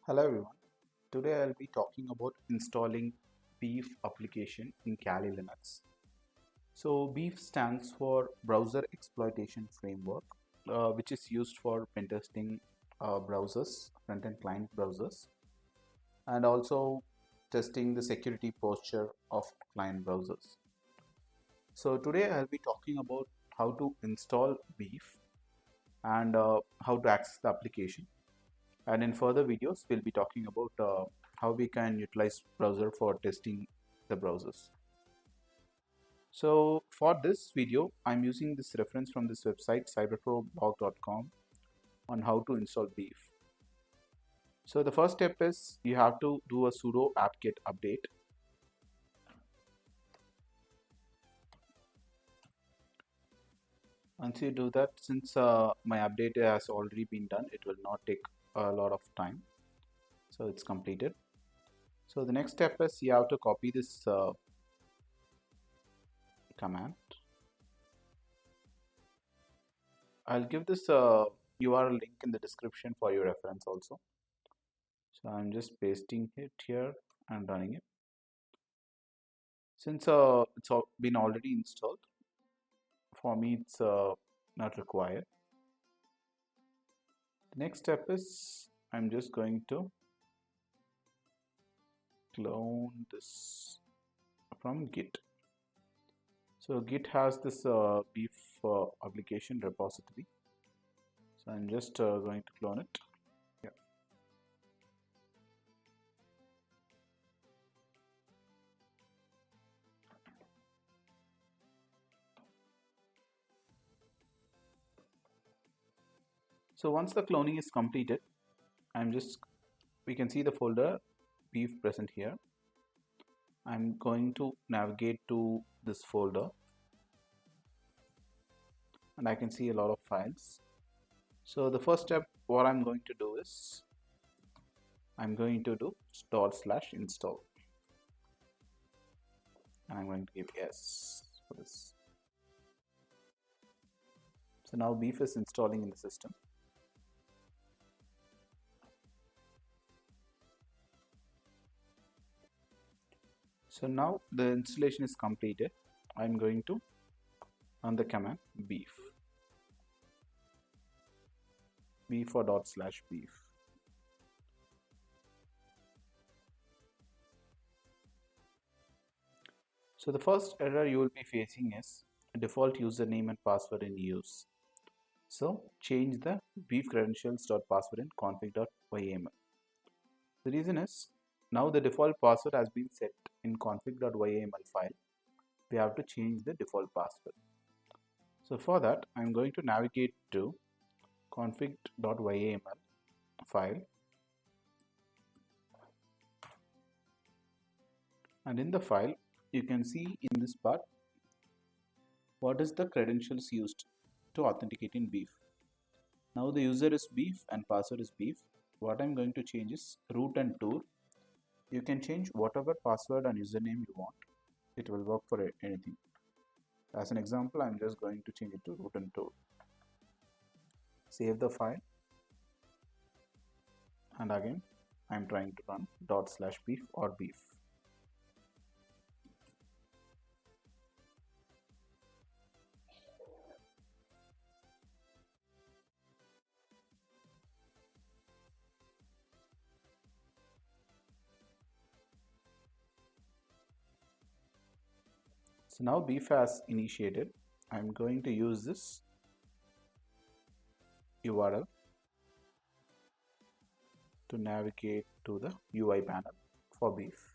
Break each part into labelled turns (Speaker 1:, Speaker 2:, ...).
Speaker 1: Hello everyone. Today I'll be talking about installing BeEF application in Kali Linux. So BeEF stands for Browser Exploitation Framework, which is used for pen testing browsers, front-end client browsers, and also testing the security posture of client browsers. So today I'll be talking about how to install BeEF and how to access the application. And in further videos, we'll be talking about how we can utilize browser for testing the browsers. So for this video, I'm using this reference from this website, cyberproblog.com, on how to install BeEF. So the first step is you have to do a sudo apt-get update. Once you do that, since my update has already been done, it will not take a lot of time. So it's completed. So the next step is you have to copy this command. I'll give this URL link in the description for your reference also. So I'm just pasting it here and running it. Since it's been already installed, for me it's not required. The next step is I'm just going to clone this from Git. So Git has this BeEF application repository. So I'm just going to clone it. Yeah. So once the cloning is completed, we can see the folder BeEF present here. I'm going to navigate to this folder and I can see a lot of files. So the first step what I'm going to do is I'm going to do /install and I'm going to give yes for this. So now BeEF is installing in the system. So now the installation is completed. I'm going to run the command BeEF for /BeEF. So the first error you will be facing is default username and password in use. So change the BeEF credentials.password in config.yml. The reason is now the default password has been set in config.yml file. We have to change the default password. So for that, I'm going to navigate to config.yml file, and in the file you can see in this part what is the credentials used to authenticate in BeEF. Now the user is BeEF and password is BeEF. What I'm going to change is root and tour. You can change whatever password and username you want. It will work for anything. As an example, I'm just going to change it to root and tour. Save the file, and again I'm trying to run /BeEF or BeEF. So now BeEF has initiated. I'm going to use this URL to navigate to the UI panel for BeEF.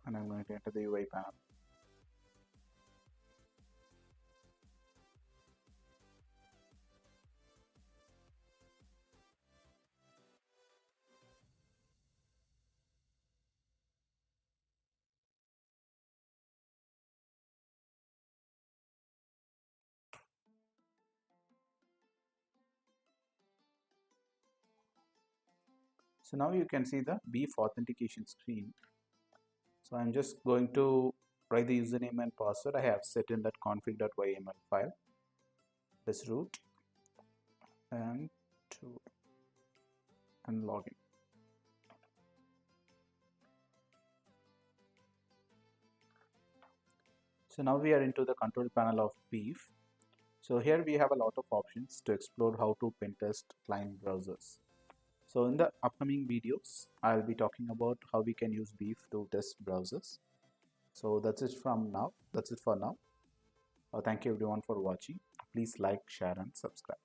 Speaker 1: And I'm going to enter the UI panel. So now you can see the BeEF authentication screen. So I'm just going to write the username and password. I have set in that config.yml file, this root, and to and login. So now we are into the control panel of BeEF. So here we have a lot of options to explore how to pen test client browsers. So in the upcoming videos, I'll be talking about how we can use BeEF to test browsers. So that's it from now. That's it for now. Thank you everyone for watching. Please like, share and subscribe.